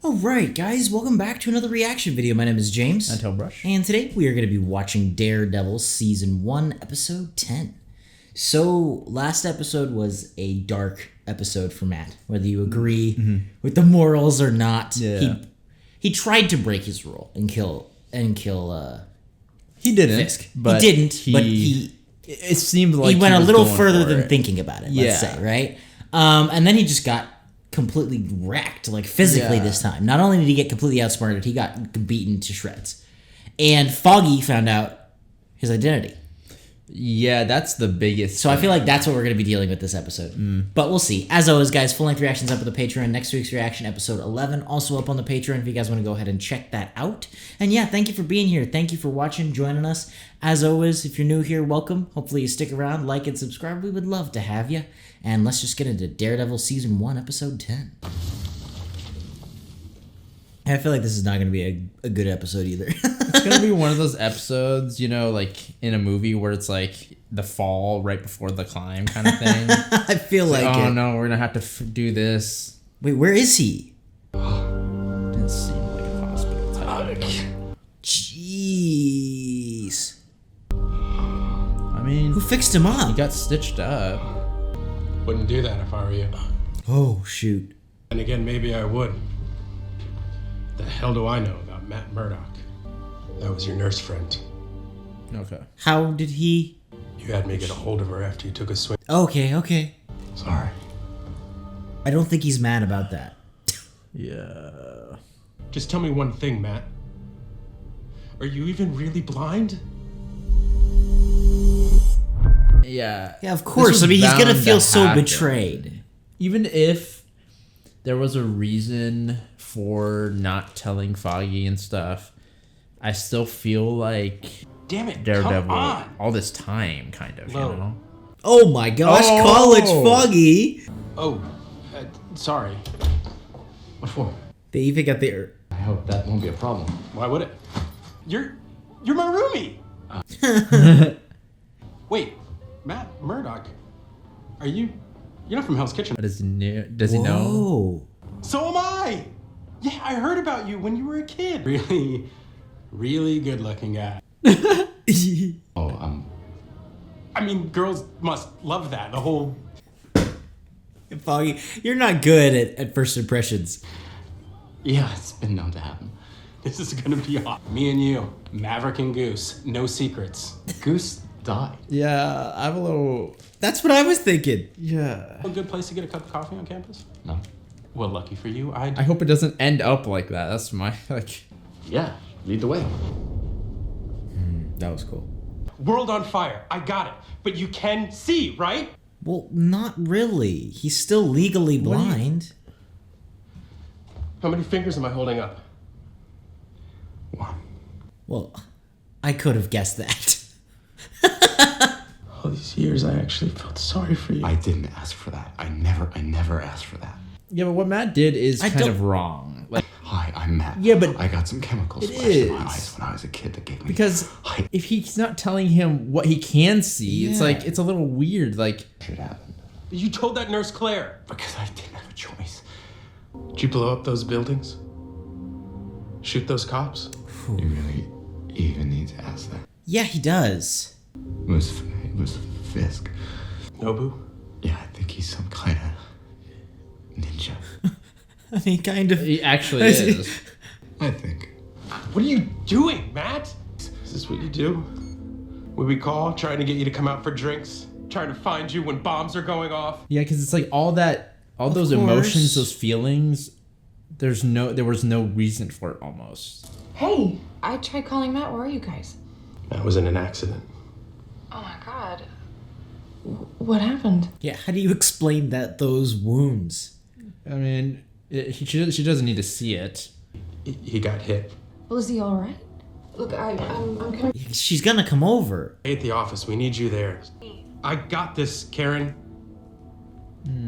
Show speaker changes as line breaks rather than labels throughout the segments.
Alright guys, welcome back to another reaction video. My name is James.
Ninetailedbrush.
And today we are going to be watching Daredevil Season 1, Episode 10. So, last episode was a dark episode for Matt. Whether you agree with the morals or not.
Yeah.
He tried to break his rule and kill
He didn't.
Fisk.
But
he didn't, but
it seemed like
he went a
was
little
going
further
for
than
it.
thinking about it, let's
Yeah.
say, right? And then he just got completely wrecked, like physically this time. Not only did he get completely outsmarted, he got beaten to shreds. And Foggy found out his identity.
Yeah, that's the biggest
So I feel like that's what we're going to be dealing with this episode. But we'll see. As always, guys, full-length reactions up on the Patreon. Next week's reaction, episode 11, also up on the Patreon if you guys want to go ahead and check that out. And yeah, thank you for being here. Thank you for watching, joining us. As always, if you're new here, welcome. Hopefully you stick around, like and subscribe. We would love to have you. And let's just get into Daredevil Season 1, Episode 10. I feel like this is not going to be a good episode either.
It's going to be one of those episodes, you know, like in a movie where it's like the fall right before the climb kind of thing.
I feel like
oh
it.
no, we're going to have to do this.
Wait, where is he?
Didn't seem like a hospital type.
Jeez.
I mean,
Who fixed him
he
up?
got stitched up.
Wouldn't do that if I were you.
Oh, shoot.
And again, maybe I would. The hell do I know about Matt Murdock? That was your nurse friend.
Okay.
How did he...
You had me get a hold of her after you took a swing.
Okay.
Sorry.
I don't think he's mad about that.
Yeah.
Just tell me one thing, Matt. Are you even really blind?
Yeah.
Yeah, of course. I mean, he's gonna feel so betrayed.
Even if there was a reason for not telling Foggy and stuff, I still feel like
Damn it,
Daredevil
come on.
all this time, kind of,
Whoa.
you know?
Oh my gosh,
Oh.
College Foggy!
Oh, sorry. What for?
They even got the...
I hope that won't be a problem.
Why would it? You're my roomie! Wait, Matt Murdock? You're not from Hell's Kitchen.
Does he know?
Whoa.
So am I! Yeah, I heard about you when you were a kid. Really good looking guy.
Oh,
I mean, girls must love that. The whole...
Foggy, you're not good at first impressions.
yeah, it's been known to happen.
This is gonna be hot. Me and you, Maverick and Goose, no secrets.
Goose died.
Yeah, I have a little...
That's what I was thinking.
Yeah.
A good place to get a cup of coffee on campus?
No?
Well, lucky for you,
I hope it doesn't end up like that. That's my, like...
Yeah, lead the way.
That was cool.
World on fire, I got it. But you can see, right?
Well, not really. He's still legally blind.
How many fingers am I holding up?
One.
Well, I could have guessed that.
All these years, I actually felt sorry for you.
I didn't ask for that. I never asked for that.
Yeah, but what Matt did is
I
kind
don't-
of wrong. Like,
Hi, I'm Matt.
Yeah, but
I got some chemicals
it
splashed in my
is.
eyes when I was a kid that gave me...
because
I...
if he's not telling him what he can see, it's
Yeah.
like, it's a little weird. Like,
Shit happened.
You told that nurse Claire.
Because I didn't have a choice.
Did you blow up those buildings? Shoot those cops?
You really even need to ask that.
Yeah, he does.
It was Fisk.
Nobu?
Yeah, I think he's some kind of ninja.
I mean, kind of.
he actually is.
I think.
What are you doing, Matt? Is this what you do? When we call, trying to get you to come out for drinks? Trying to find you when bombs are going off?
Yeah, because it's like all those
course.
emotions, those feelings, there was no reason for it almost.
Hey, I tried calling Matt. Where are you guys?
That was in an accident.
Oh my god. What happened?
Yeah, how do you explain those wounds?
I mean, she doesn't need to see it.
He got hit.
Well, is he all right? Look, I'm coming.
She's gonna come over.
Hey, at the office, we need you there. I got this, Karen.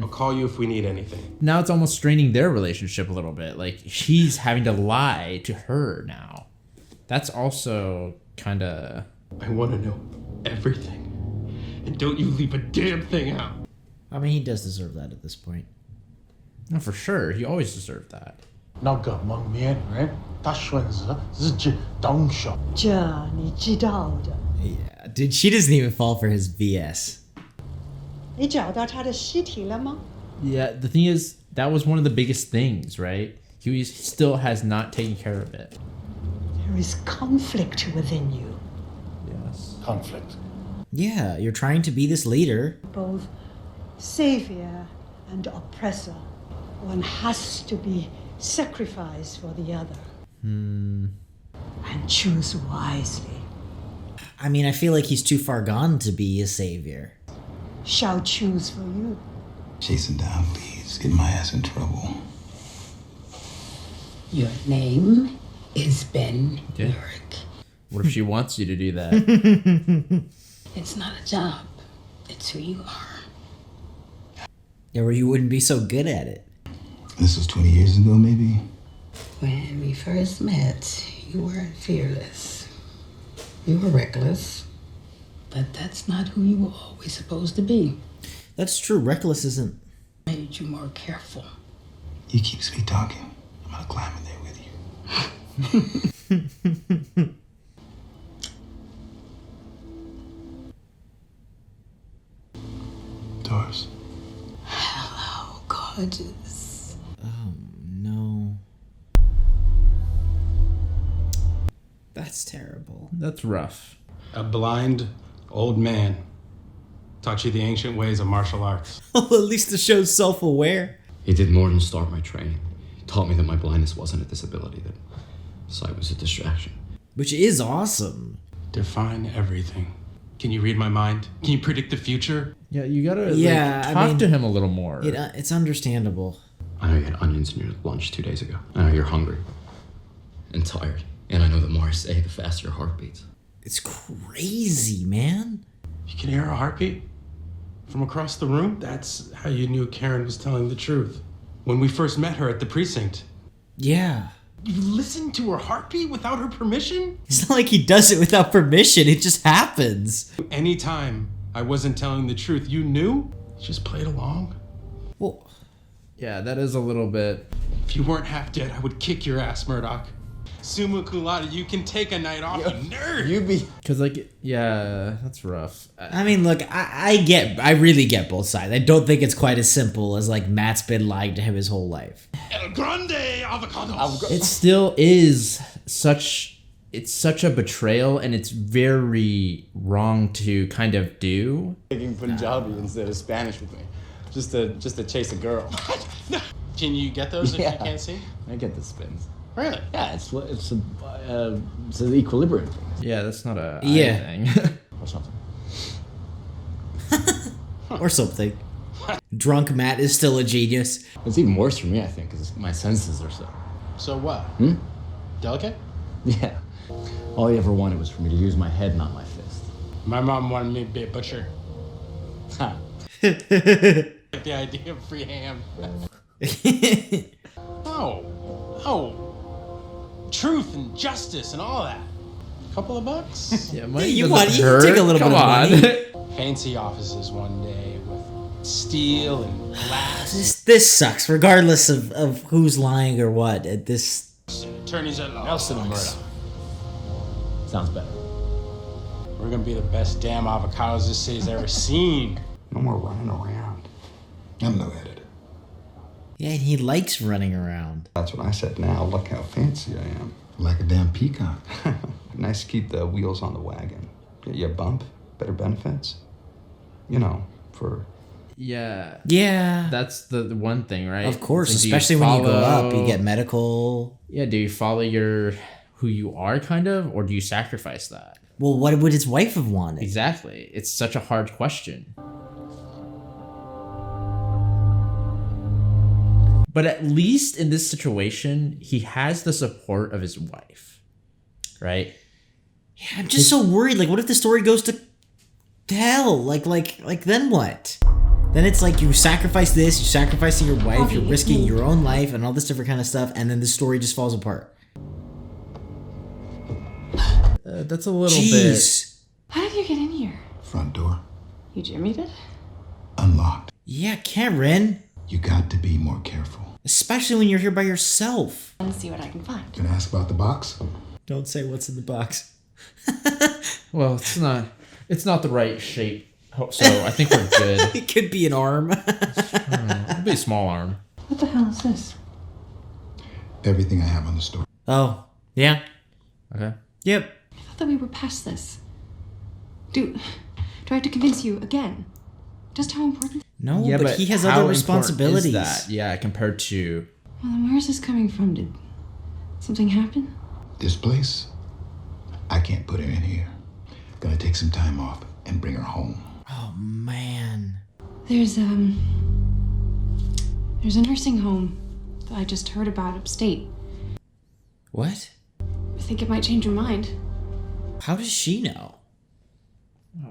I'll call you if we need anything.
Now it's almost straining their relationship a little bit. Like, he's having to lie to her now. That's also kind of...
I want to know everything. And don't you leave a damn thing out.
I mean, he does deserve that at this point.
No, for sure. He always deserved that.
那个蒙面人，他选择自己动手。
这你知道的。
Yeah, dude, she doesn't even fall for his BS.
你找到他的尸体了吗？
Yeah, the thing is, that was one of the biggest things, right? He still has not taken care of it.
There is conflict within you.
Yes.
Conflict.
Yeah, you're trying to be this leader.
Both savior and oppressor. One has to be sacrificed for the other. And choose wisely.
I mean, I feel like he's too far gone to be a savior.
Shall choose for you.
Chasing down leads, getting my ass in trouble.
Your name is Ben Urich.
What if she wants you to do that?
It's not a job. It's who you are.
Yeah, or you wouldn't be so good at it.
This was 20 years ago, maybe?
When we first met, you weren't fearless. You were reckless. But that's not who you were always supposed to be.
That's true. Reckless isn't.
Made you more careful.
You keep sweet talking. I'm gonna climb in there with you. Doris.
Hello, gorgeous.
Oh, no. That's terrible.
That's rough.
A blind old man taught you the ancient ways of martial arts.
Well, at least the show's self-aware.
He did more than start my training. He taught me that my blindness wasn't a disability, that sight was a distraction.
Which is awesome.
Define everything. Can you read my mind? Can you predict the future?
Yeah, you gotta
I
talk to him a little more.
It's understandable.
I know you had onions in your lunch 2 days ago. I know you're hungry and tired. And I know the more I say, the faster your heart beats.
It's crazy, man.
You can hear a heartbeat from across the room? That's how you knew Karen was telling the truth. When we first met her at the precinct.
Yeah.
You listened to her heartbeat without her permission?
It's not like he does it without permission. It just happens.
Anytime I wasn't telling the truth, you knew? You just played along?
Well,
yeah, that is a little bit...
If you weren't half dead, I would kick your ass, Murdoch. Summa cum laude, you can take a night off, you nerd!
You be.
Because, like, yeah, that's rough.
I mean, look, I really get both sides. I don't think it's quite as simple as, like, Matt's been lying to him his whole life.
El Grande Avocados!
It still is such a betrayal, and it's very wrong to kind of do.
Taking Punjabi instead of Spanish with me, just to chase a girl.
No. Can you get those if you can't see?
I get the spins.
Really?
Yeah, it's an equilibrium thing.
Yeah, that's not a
Yeah.
thing.
Or something.
Or something. Drunk Matt is still a genius.
It's even worse for me, I think, because my senses are so.
So what? Delicate?
Yeah. All he ever wanted was for me to use my head, not my fist.
My mom wanted me to be a butcher.
Ha.
The idea of free ham. Oh. Truth and justice and all that. Couple of bucks?
Yeah, money
you
doesn't
want- you
hurt.
take a little
Come
bit of
on.
money.
Fancy offices one day with steel and glass.
This sucks, regardless of who's lying or what. This
Attorneys at law.
Nelson and Murdoch. Sounds better.
We're gonna be the best damn avocados this city's ever seen.
No more running around. I'm no editor.
Yeah, and he likes running around.
That's what I said now. Look how fancy I am. Like a damn peacock. Nice to keep the wheels on the wagon. Get you a bump, better benefits. You know, for...
Yeah.
Yeah.
That's the one thing, right?
Of course,
It's like, do
especially when you go up, you get medical.
Yeah, do you follow who you are, kind of, or do you sacrifice that?
Well, what would his wife have wanted?
Exactly. It's such a hard question. But at least in this situation, he has the support of his wife, right?
Yeah, I'm just so worried. Like, what if the story goes to hell? Like, then what? Then it's like you sacrifice this, you're sacrificing your wife, you're risking your own life, and all this different kind of stuff, and then the story just falls apart.
That's a little
Jeez.
How did you get in here?
Front door.
You jimmied it?
Unlocked.
Yeah, Karen.
You got to be more careful.
Especially when you're here by yourself.
And see what I can find.
Can I ask about the box?
Don't say what's in the box.
Well, it's not the right shape, so I think we're good.
It could be an arm.
It'd be a small arm.
What the hell is this?
Everything I have on the store.
Oh, yeah.
Okay.
Yep.
I thought that we were past this. Do I have to convince you again? Just how important?
No,
Yeah,
but he has
how
other
important
responsibilities.
Is that? Yeah, compared to...
Well, then where is this coming from? Did something happen?
This place, I can't put her in here. Gonna take some time off and bring her home.
Oh, man.
There's a nursing home that I just heard about upstate.
What?
I think it might change your mind.
How does she know?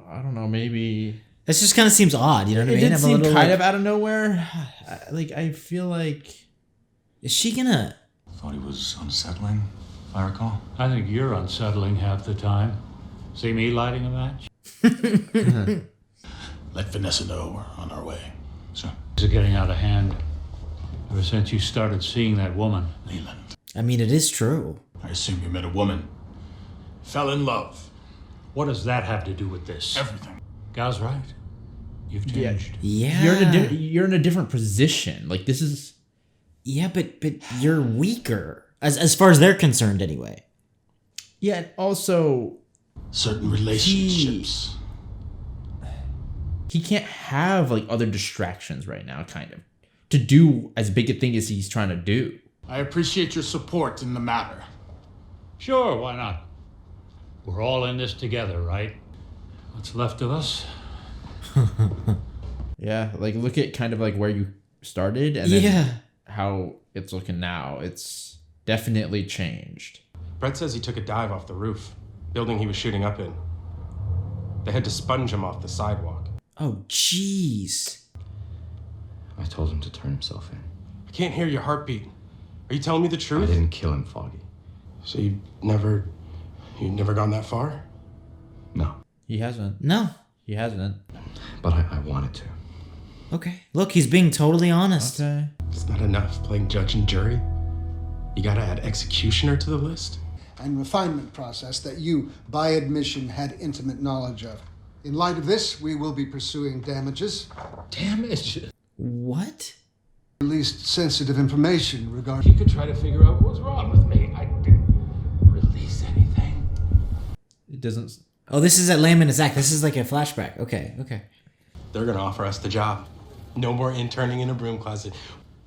I don't know, maybe...
This just kind of seems odd, you know what I mean?
It did
I'm a
seem
little,
kind
like,
of out of nowhere. I feel like...
Is she gonna...
Thought he was unsettling, if I recall.
I think you're unsettling half the time. See me lighting a match?
Let Vanessa know we're on our way. Sir.
This is getting out of hand. Ever since you started seeing that woman.
Leland.
I mean, it is true.
I assume you met a woman. Fell in love.
What does that have to do with this?
Everything.
Gal's right. You've changed.
Yeah.
You're in a different position. Like, this is...
Yeah, but you're weaker. As far as they're concerned, anyway.
Yeah, and also...
Certain relationships.
He can't have, like, other distractions right now, kind of. To do as big a thing as he's trying to do.
I appreciate your support in the matter.
Sure, why not? We're all in this together, right? What's left of us?
Yeah, like, look at kind of, like, where you started and then
Yeah.
how it's looking now. It's definitely changed.
Brett says he took a dive off the roof, building he was shooting up in. They had to sponge him off the sidewalk.
Oh, jeez.
I told him to turn himself in.
I can't hear your heartbeat. Are you telling me the
I
truth?
didn't kill him, Foggy.
So you've never gone that far?
No.
He hasn't.
No.
He hasn't.
But I wanted to.
Okay. Look, he's being totally honest.
Okay.
It's not enough playing judge and jury. You gotta add executioner to the list.
And refinement process that you, by admission, had intimate knowledge of. In light of this, we will be pursuing damages.
Damages?
What?
Released sensitive information regarding...
You could try to figure out what was wrong with me. I didn't release anything.
It doesn't...
Oh, this is at Layman and Zach. This is like a flashback. Okay.
They're gonna offer us the job. No more interning in a broom closet.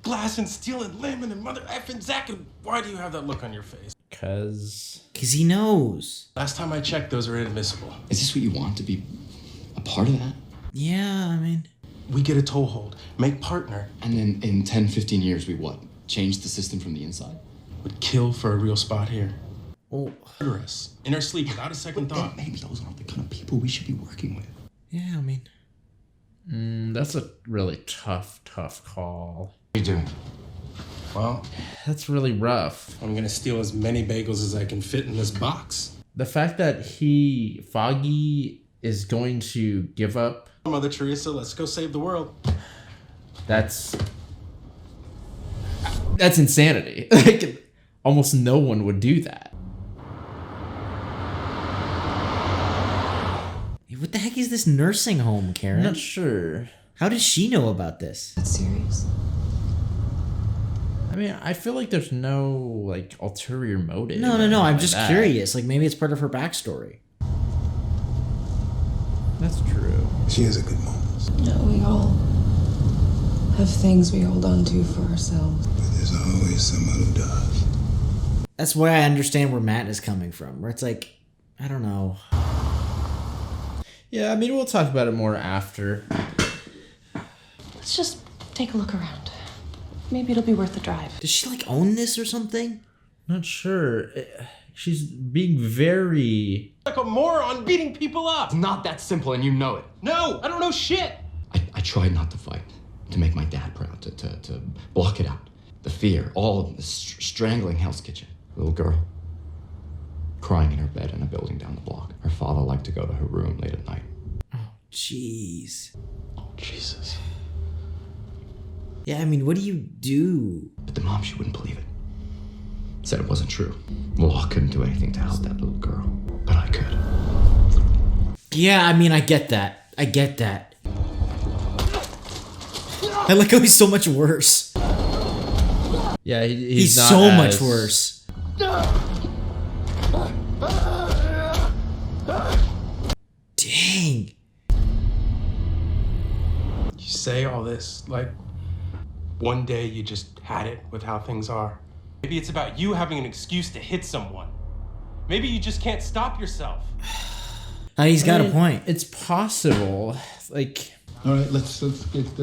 Blasting, stealing, Layman, and mother effing Zach. And why do you have that look on your face?
Because
he knows.
Last time I checked, those are inadmissible.
Is this what you want, to be a part of that?
Yeah, I mean...
We get a toehold, make partner.
And then in 10, 15 years, we what? Change the system from the inside?
Would kill for a real spot here.
Oh.
Murder us. In our sleep, without a second thought.
Maybe those aren't the kind of people we should be working with.
Yeah, I mean...
that's a really tough call.
What are you doing? Well,
that's really rough.
I'm gonna steal as many bagels as I can fit in this box.
The fact that Foggy is going to give up...
Mother Teresa, let's go save the world.
That's insanity. Like, almost no one would do that.
What the heck is this nursing home, Karen?
I'm not sure.
How does she know about this?
That's serious.
I mean, I feel like there's no, like, ulterior motive.
No. I'm just curious. Like, maybe it's part of her backstory.
That's true.
She has a good moment.
No, we all have things we hold on to for ourselves.
But there's always someone who does.
That's why I understand where Matt is coming from. Where it's like, I don't know.
Yeah, I mean, we'll talk about it more after.
Let's just take a look around. Maybe it'll be worth the drive.
Does she, like, own this or something?
Not sure. She's being very...
Like a moron beating people up.
It's not that simple, and you know it.
No, I don't know shit.
I tried not to fight, to make my dad proud, to block it out. The fear, all of the strangling Hell's Kitchen. Little girl, crying in her bed in a building down the block. Her father liked to go to her room late at night.
Oh, jeez.
Oh, Jesus.
Yeah, I mean, what do you do?
But the mom, she wouldn't believe it. Said it wasn't true. Law couldn't do anything to help that little girl. But I could.
Yeah, I mean, I get that. I get that. I like how he's so much worse.
Yeah, he's not
so
as...
much worse. Dang.
You say all this like one day you just had it with how things are. Maybe it's about you having an excuse to hit someone. Maybe you just can't stop yourself.
He's got a point.
It's possible. Like,
all right, let's get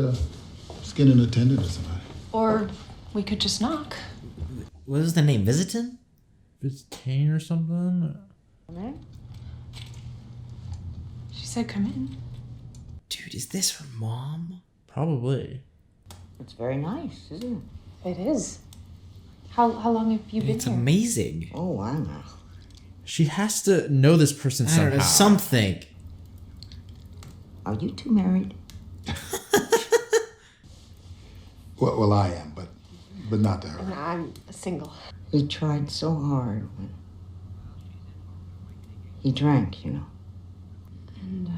get an attendant or somebody.
Or we could just knock.
What was the name? Visitin?
Visitain or something?
She said come in.
Dude, is this her mom?
Probably.
It's very nice, isn't it?
It is. How long have you been
It's
here?
amazing.
Oh, I know.
She has to know this person
I
somehow.
don't know, something.
Are you two married?
Well, I am, but not to her.
I'm single.
He tried so hard when he drank, you know.
And,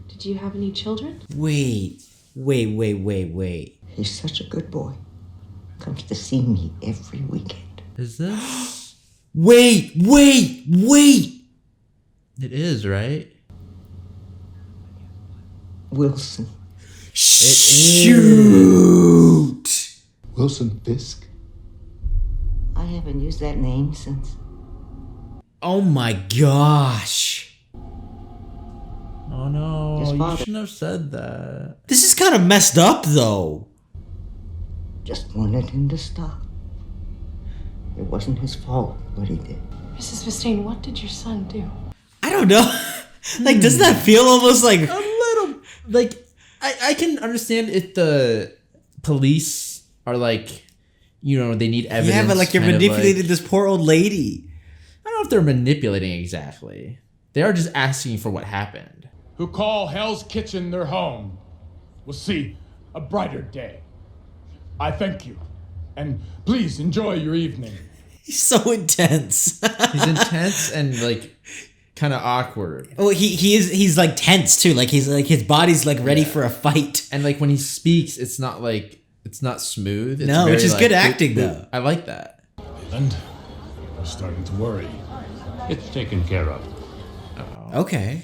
did you have any children?
Wait.
He's such a good boy. Comes to see me every weekend.
Is this?
Wait!
It is, right?
Wilson.
Shoot!
Wilson Fisk?
I haven't used that name since.
Oh my gosh.
Oh no,
His
you
father.
shouldn't have said that.
This is kind of messed up though.
Just wanted him to stop. It wasn't his fault what he did.
Mrs. Vistain, what did your son do?
I don't know. Like, doesn't that feel almost like...
A little, like, I can understand if the police are like, you know, they need evidence.
Yeah, but like you're
kind of
manipulating
like-
this poor old lady.
I don't know if they're manipulating exactly. They are just asking for what happened.
Who call Hell's Kitchen their home will see a brighter day. I thank you, and please enjoy your evening.
He's so intense.
He's intense and like kind of awkward.
Oh, he's like tense too. Like he's like his body's like ready for a fight.
And like when he speaks, it's not smooth. It's
No, which
very,
is
like,
good acting though.
I like that.
Leland, we're starting to worry. It's taken care of.
Okay.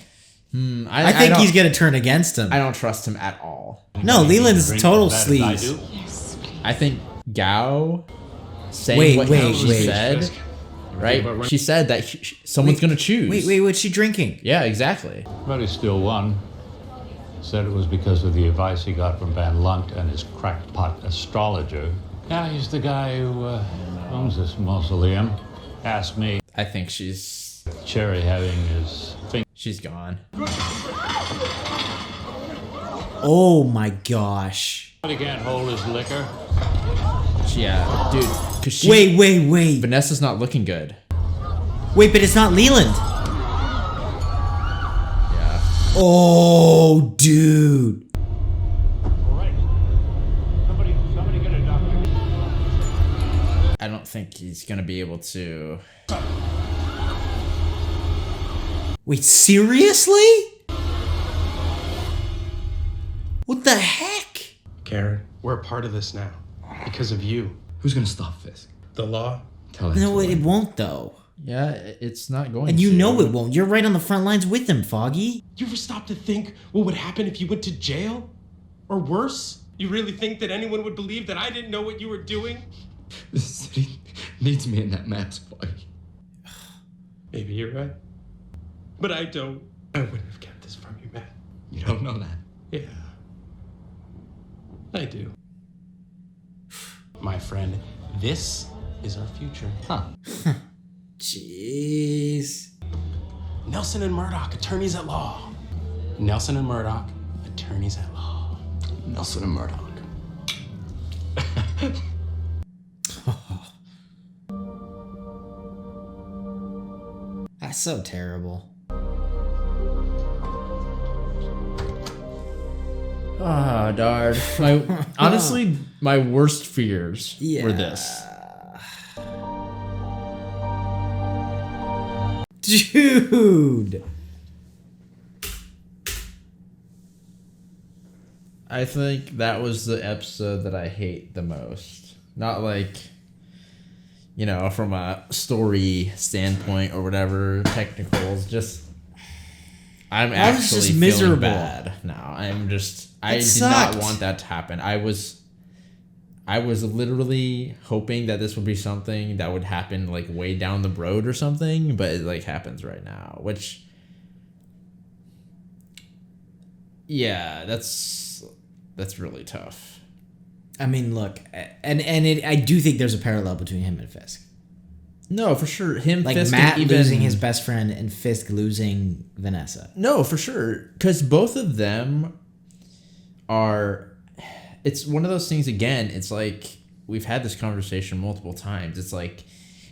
I
think
don't-
he's gonna turn against him.
I don't trust him at all.
No, Leland's
Drink
total
as bad as I
sleaze.
do?
Yes, please.
I think Gao saying
Wait,
what
wait,
she
wait.
said, right? She said that someone's gonna choose.
Wait, what's she drinking?
Yeah, exactly.
But he still won. Said it was because of the advice he got from Van Lunt and his crackpot astrologer. Yeah, he's the guy who owns this mausoleum. Asked me.
I think she's
Cherry having his finger.
she's gone.
Oh my gosh.
He can't hold his liquor.
Yeah, dude. 'Cause she,
Wait.
Vanessa's not looking good.
Wait, but it's not Leland.
Yeah.
Oh, dude.
All right. Somebody get a doctor.
I don't think he's gonna be able to.
Wait, seriously? What the heck?
Karen, we're a part of this now. Because of you.
Who's gonna stop Fisk?
The law?
Tell it
No,
to
it
him.
won't though.
Yeah, it's not going.
And you
to.
know it won't. You're right on the front lines with him, Foggy.
You ever stop to think what would happen if you went to jail? Or worse? You really think that anyone would believe that I didn't know what you were doing?
The city needs me in that mask fight.
Maybe you're right. But I don't. I wouldn't have kept this from you, Matt.
You don't know that.
Yeah. I do. My friend, this is our future.
Huh.
Jeez.
Nelson and Murdoch, attorneys at law. Nelson and Murdoch, attorneys at law.
Nelson and Murdoch.
That's so terrible.
Ah, darn. Honestly, my worst fears were this.
Dude.
I think that was the episode that I hate the most. Not like, you know, from a story standpoint or whatever, technicals, just I'm actually
just
feeling
miserable.
bad now. I did
sucked.
not want that to happen. I was literally hoping that this would be something that would happen like way down the road or something, but it like happens right now, which yeah, that's really tough.
I mean, look, I do think there's a parallel between him and Fisk.
No, for sure. Him,
like
Fisk,
Matt
even
losing his best friend and Fisk losing Vanessa.
No, for sure. Because both of them are... It's one of those things, again, it's like... We've had this conversation multiple times. It's like,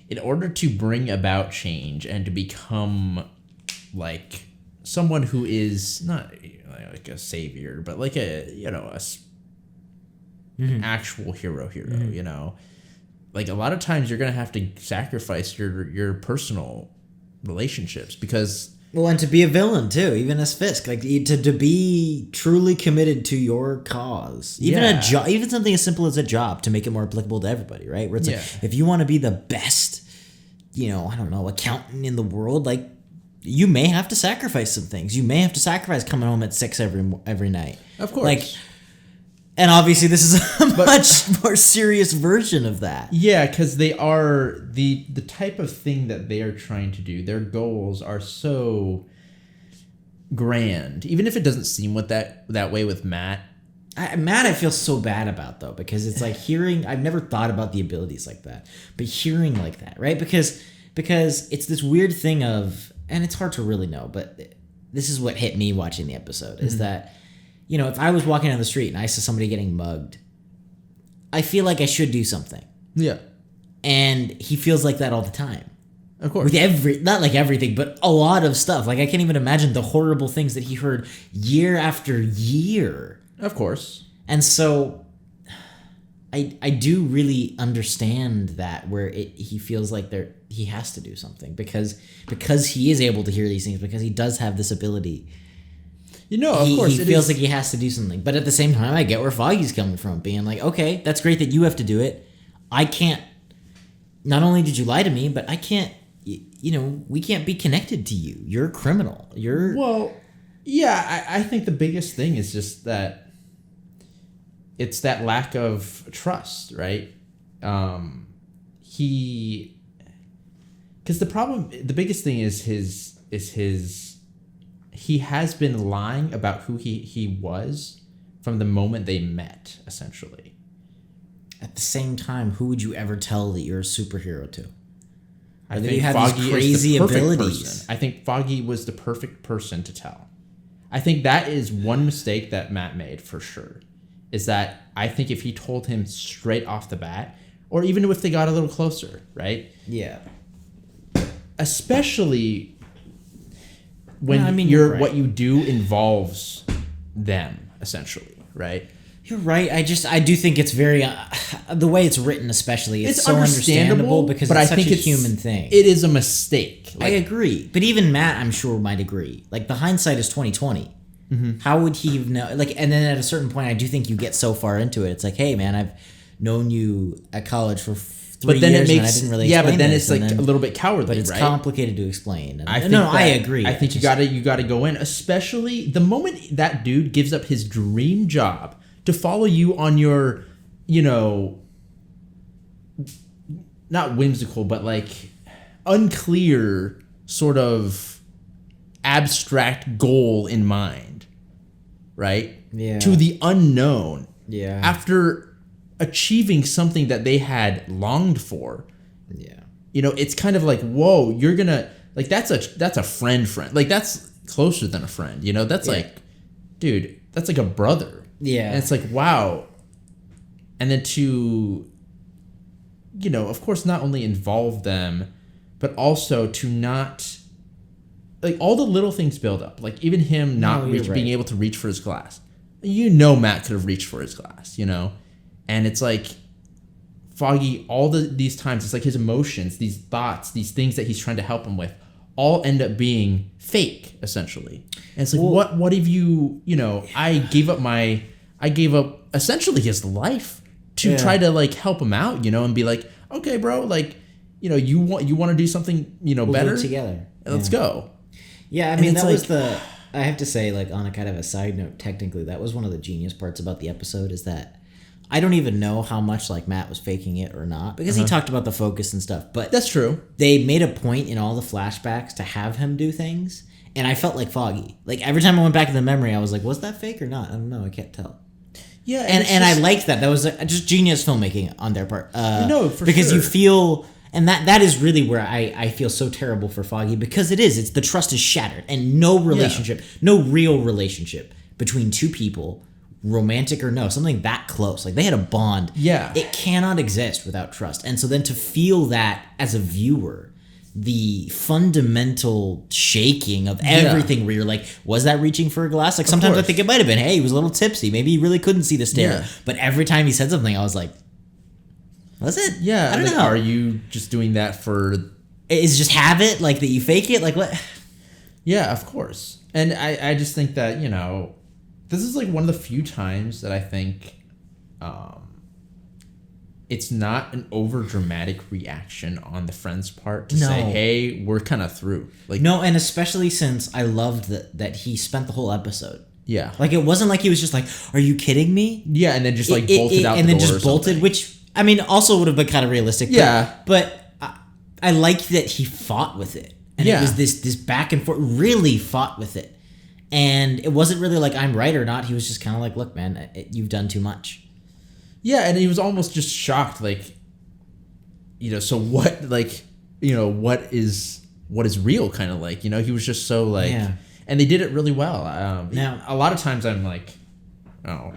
in order to bring about change and to become, like, someone who is not like a savior, but like a, you know, actual hero, you know? Like, a lot of times you're going to have to sacrifice your personal relationships because...
Well, and to be a villain, too, even as Fisk. Like, to be truly committed to your cause. Even a job, even something as simple as a job to make it more applicable to everybody, right? Where it's like, if you want to be the best, you know, I don't know, accountant in the world, like, you may have to sacrifice some things. You may have to sacrifice coming home at 6 every night.
Of course.
Like... And obviously, this is a much more serious version of that.
Yeah, because they are the type of thing that they are trying to do. Their goals are so grand, even if it doesn't seem that way with Matt.
Matt, I feel so bad about though, because it's like hearing. I've never thought about the abilities like that, but hearing like that, right? Because it's this weird thing of, and it's hard to really know, but this is what hit me watching the episode is that. You know, if I was walking down the street and I saw somebody getting mugged, I feel like I should do something.
Yeah.
And he feels like that all the time.
Of course.
With not like everything, but a lot of stuff. Like, I can't even imagine the horrible things that he heard year after year.
Of course.
And so, I do really understand that where he feels like he has to do something because he is able to hear these things, because he does have this ability.
You know, of course.
He feels like he has to do something. But at the same time, I get where Foggy's coming from, being like, okay, that's great that you have to do it. I can't, not only did you lie to me, but I can't, you know, we can't be connected to you. You're a criminal.
Well, yeah, I think the biggest thing is just that it's that lack of trust, right? Because the biggest thing is his he has been lying about who he was from the moment they met, essentially.
At the same time, who would you ever tell that you're a superhero to?
I
think
you
have
Foggy
these crazy
is the perfect
abilities.
Person. I think Foggy was the perfect person to tell. I think that is one mistake that Matt made for sure. Is that I think if he told him straight off the bat, or even if they got a little closer, right?
Yeah.
Especially when
you're right.
What you do involves them, essentially, right?
You're right. I do think it's very the way it's written, especially. It's so understandable because
but
it's
I
such
think
a human thing.
It is a mistake.
I agree, but even Matt, I'm sure, might agree. Like, the hindsight is 20/20.
Mm-hmm.
How would he know? Like, and then at a certain point, I do think you get so far into it. It's like, hey, man, I've known you at college for 3 years, and I didn't really.
But then it's like a little bit cowardly,
but it's
right?
complicated to explain. And,
I
agree.
I think you gotta go in, especially the moment that dude gives up his dream job to follow you on your, you know, not whimsical, but like unclear sort of abstract goal in mind, right?
Yeah.
To the unknown.
Yeah.
After achieving something that they had longed for.
Yeah.
You know, it's kind of like, whoa, you're gonna, like, that's a friend. Like, that's closer than a friend, you know? That's like, dude, that's like a brother.
Yeah.
And it's like, wow. And then to, you know, of course, not only involve them, but also to not, like, all the little things build up. Like, even him not being able to reach for his glass. Matt could have reached for his glass, and it's like Foggy. All these times, it's like his emotions, these thoughts, these things that he's trying to help him with, all end up being fake, essentially. And it's like, what have you? I gave up essentially his life to try to like help him out, and be like, okay, bro, like, you want to do something, we'll better
do it together.
Let's go.
Yeah, I mean, that was I have to say, like, on a kind of a side note, technically, that was one of the genius parts about the episode, is that I don't even know how much, like, Matt was faking it or not, because he talked about the focus and stuff, but
that's true.
They made a point in all the flashbacks to have him do things, and I felt like Foggy. Like, every time I went back in the memory, I was like, was that fake or not? I don't know, I can't tell.
Yeah,
and I liked that. That was just genius filmmaking on their part. Because
sure.
you feel... And that is really where I feel so terrible for Foggy, because it's the trust is shattered, and no relationship, no real relationship between two people, romantic or no, something that close, like they had a bond.
Yeah.
It cannot exist without trust. And so then to feel that as a viewer, the fundamental shaking of everything where you're like, was that reaching for a glass? Like sometimes I think it might have been, hey, he was a little tipsy. Maybe he really couldn't see the stair.
Yeah.
But every time he said something, I was like, was it?
Yeah,
I don't know.
Are you just doing that for...
Is just habit? Like that you fake it? Like what?
Yeah, of course. And I just think that, this is like one of the few times that I think it's not an over dramatic reaction on the friend's part to say, hey, we're kind of through. Like,
no, and especially since I loved that he spent the whole episode.
Yeah.
Like it wasn't like he was just like, are you kidding me?
Yeah, and then just like bolted out
and
the
then
door
just bolted, which I mean also would have been kind of realistic. But I like that he fought with it. And it was this back and forth, really fought with it. And it wasn't really like I'm right or not. He was just kind of like, look, man, you've done too much.
Yeah, and he was almost just shocked, like, so what, like, what is real, kind of like, he was just so like, and they did it really well. Now, a lot of times I'm like, oh,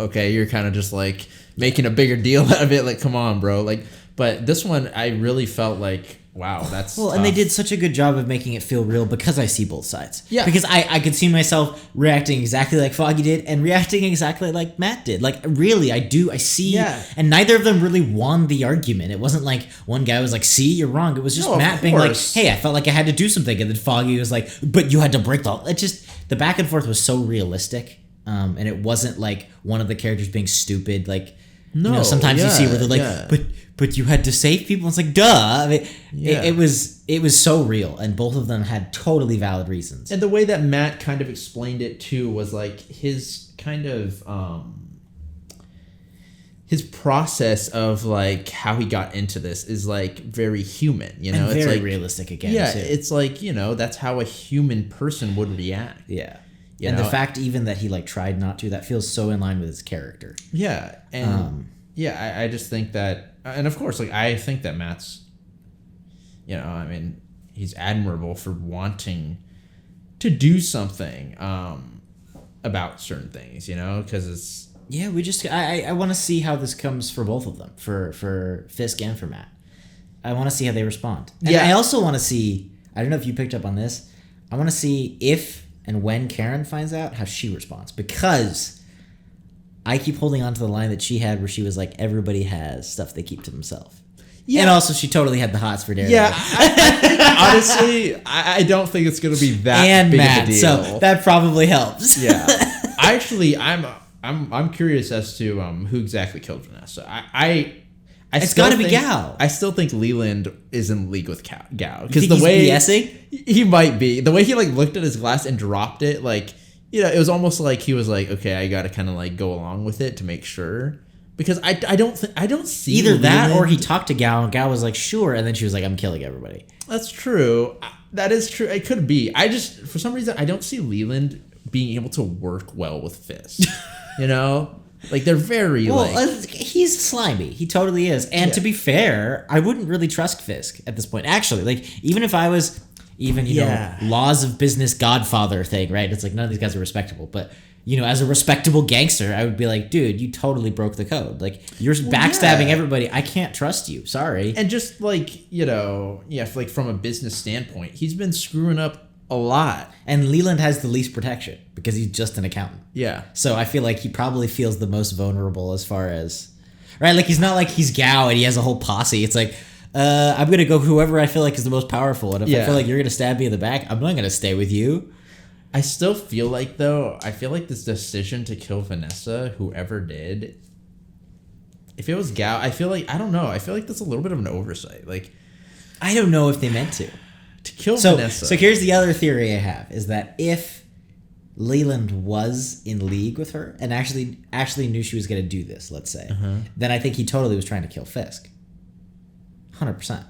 okay, you're kind of just like making a bigger deal out of it, like, come on, bro, like, but this one I really felt like, wow, that's
well,
tough.
And they did such a good job of making it feel real because I see both sides.
Yeah,
because I could see myself reacting exactly like Foggy did and reacting exactly like Matt did. Like really, I see. Yeah. And neither of them really won the argument. It wasn't like one guy was like, "See, you're wrong." It was just Matt being like, "Hey, I felt like I had to do something," and then Foggy was like, "But you had to break the." It just the back and forth was so realistic, and it wasn't like one of the characters being stupid. Like, sometimes you see where they're like, but you had to save people. It's like, duh. I mean, it was so real, and both of them had totally valid reasons.
And the way that Matt kind of explained it too was like his kind of his process of like how he got into this is like very human,
and
it's
very
like
realistic again.
Yeah,
too.
it's like that's how a human person would react.
Yeah. And the fact even that he like tried not to, that feels so in line with his character.
Yeah, and I just think that. And of course, like I think that Matt's, I mean, he's admirable for wanting to do something about certain things, because it's.
Yeah, I want to see how this comes for both of them, for Fisk and for Matt. I want to see how they respond. And I also want to see, I don't know if you picked up on this, I want to see if and when Karen finds out how she responds, because I keep holding on to the line that she had where she was like, everybody has stuff they keep to themselves. Yeah. And also she totally had the hots for Daredevil.
Yeah. Honestly, I don't think it's going to be that big
Matt,
of a deal.
So that probably helps.
Yeah. Actually, I'm curious as to who exactly killed Vanessa.
It's got to be Gao.
I still think Leland is in league with Gao,
because the way he's BSing?
He might be. The way he like looked at his glass and dropped it, like, it was almost like he was like, okay, I got to kind of like go along with it to make sure, because I don't see
either
Leland.
that or he talked to Gao and Gao was like, sure, and then she was like, I'm killing everybody.
That's true. That is true. It could be. I just, for some reason, I don't see Leland being able to work well with Fisk. Like they're very
he's slimy. He totally is. And to be fair, I wouldn't really trust Fisk at this point. Actually, like even if I was laws of business Godfather thing, right? It's like none of these guys are respectable, but as a respectable gangster, I would be like, dude, you totally broke the code. Like you're backstabbing everybody. I can't trust you. Sorry.
And just like, like from a business standpoint, he's been screwing up A lot.
And Leland has the least protection because he's just an accountant.
Yeah.
So I feel like he probably feels the most vulnerable as far as... Right? Like, he's not like he's Gao and he has a whole posse. It's like, I'm going to go whoever I feel like is the most powerful. And if I feel like you're going to stab me in the back, I'm not going to stay with you.
I still feel like, though, this decision to kill Vanessa, whoever did, if it was Gao, I feel like, I don't know. I feel like that's a little bit of an oversight. Like,
I don't know if they meant to.
To kill Vanessa.
So here's the other theory I have, is that if Leland was in league with her and actually knew she was going to do this, let's say, then I think he totally was trying to kill Fisk. 100%.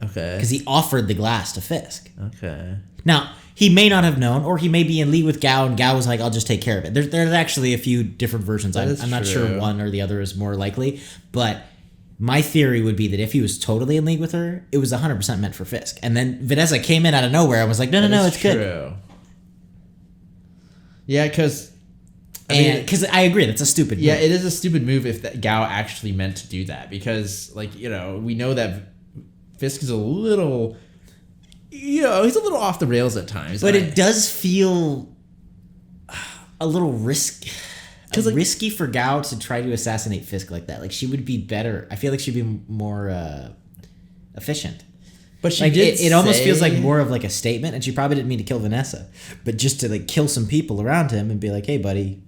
Okay.
Because he offered the glass to Fisk.
Okay.
Now, he may not have known, or he may be in league with Gao, and Gao was like, I'll just take care of it. There's actually a few different versions. I'm not sure one or the other is more likely, but my theory would be that if he was totally in league with her, it was 100% meant for Fisk. And then Vanessa came in out of nowhere and was like, no, it's good.
Yeah, because...
Because I agree, that's a stupid move.
Yeah, it is a stupid move if that Gao actually meant to do that. Because, like, you know, we know that Fisk is a little... You know, he's a little off the rails at times.
But it does feel a little risky for Gao to try to assassinate Fisk like that. Like, she would be better. I feel like she'd be more efficient.
But she
like,
did
it almost feels like more of like a statement, and she probably didn't mean to kill Vanessa, but just to like kill some people around him and be like, hey, buddy.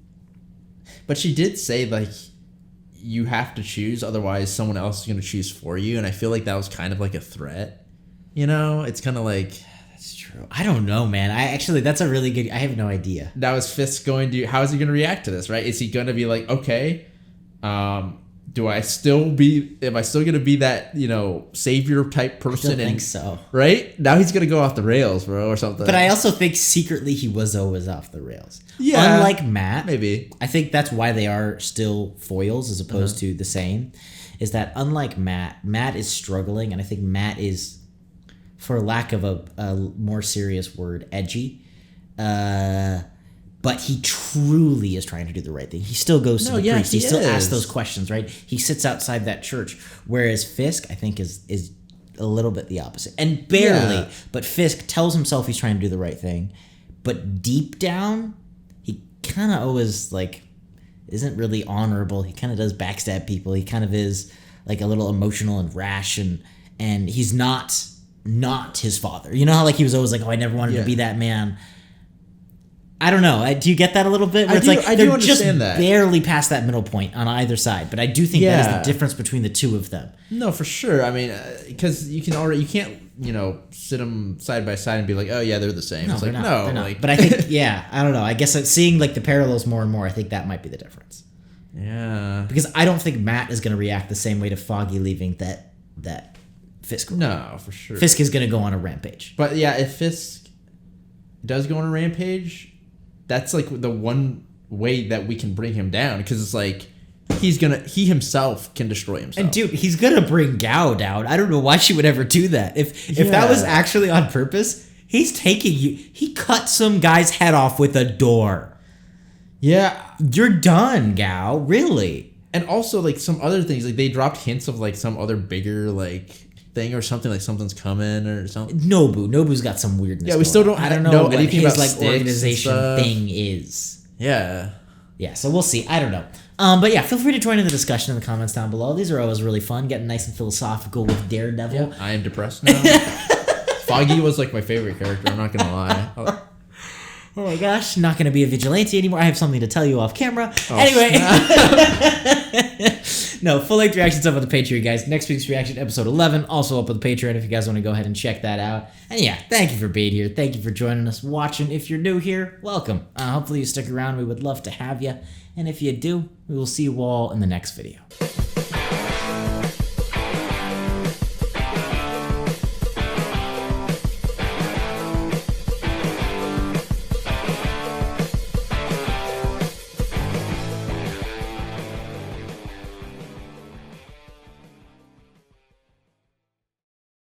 But she did say, like, you have to choose, otherwise someone else is going to choose for you. And I feel like that was kind of like a threat. You know, it's kind of like...
That's true. I don't know, man. That's a really good... I have no idea.
Now, is Fisk going to... How is he going to react to this, right? Is he going to be like, okay, am I still going to be that, you know, savior type person?
I think so.
Right? Now he's going to go off the rails, bro, or something.
But I also think secretly he was always off the rails.
Yeah.
Unlike Matt.
Maybe.
I think that's why they are still foils as opposed to the same. Is that unlike Matt is struggling, and I think Matt is... for lack of a more serious word, edgy. But he truly is trying to do the right thing. He still goes to the priest. He still asks those questions, right? He sits outside that church. Whereas Fisk, I think, is a little bit the opposite. And barely. Yeah. But Fisk tells himself he's trying to do the right thing. But deep down, he kind of always, like, isn't really honorable. He kind of does backstab people. He kind of is, like, a little emotional and rash. And he's not his father. You know how like he was always like, oh, I never wanted to be that man. I don't know. Do you get that a little bit? Where
I do understand that.
Barely past that middle point on either side. But I do think that is the difference between the two of them.
No, for sure. I mean, because you can't, you know, sit them side by side and be like, oh yeah, they're the same.
No,
it's like,
not,
no.
Like, but I think, I don't know. I guess seeing like the parallels more and more, I think that might be the difference.
Yeah.
Because I don't think Matt is going to react the same way to Foggy leaving that Fisk.
No, for sure.
Fisk is going to go on a rampage.
But yeah, if Fisk does go on a rampage, that's like the one way that we can bring him down, because it's like he himself can destroy himself.
And dude, he's gonna bring Gao down. I don't know why she would ever do that. If that was actually on purpose, he's taking you. He cut some guy's head off with a door.
Yeah,
you're done, Gao. Really.
And also like some other things, like they dropped hints of like some other bigger like thing or something, like something's coming or something.
Nobu's got some weirdness.
Yeah, we still don't.
I don't know what
anything
his
about
like organization thing is.
Yeah.
So we'll see. I don't know. But yeah, feel free to join in the discussion in the comments down below. These are always really fun, getting nice and philosophical with Daredevil.
Yeah, I am depressed now. Foggy was like my favorite character. I'm not gonna lie.
Oh my gosh, not gonna be a vigilante anymore. I have something to tell you off camera. Anyway. No, full-length reactions up on the Patreon, guys. Next week's reaction, episode 11, also up on the Patreon if you guys want to go ahead and check that out. And yeah, thank you for being here. Thank you for joining us, watching. If you're new here, welcome. Hopefully you stick around. We would love to have you. And if you do, we will see you all in the next video.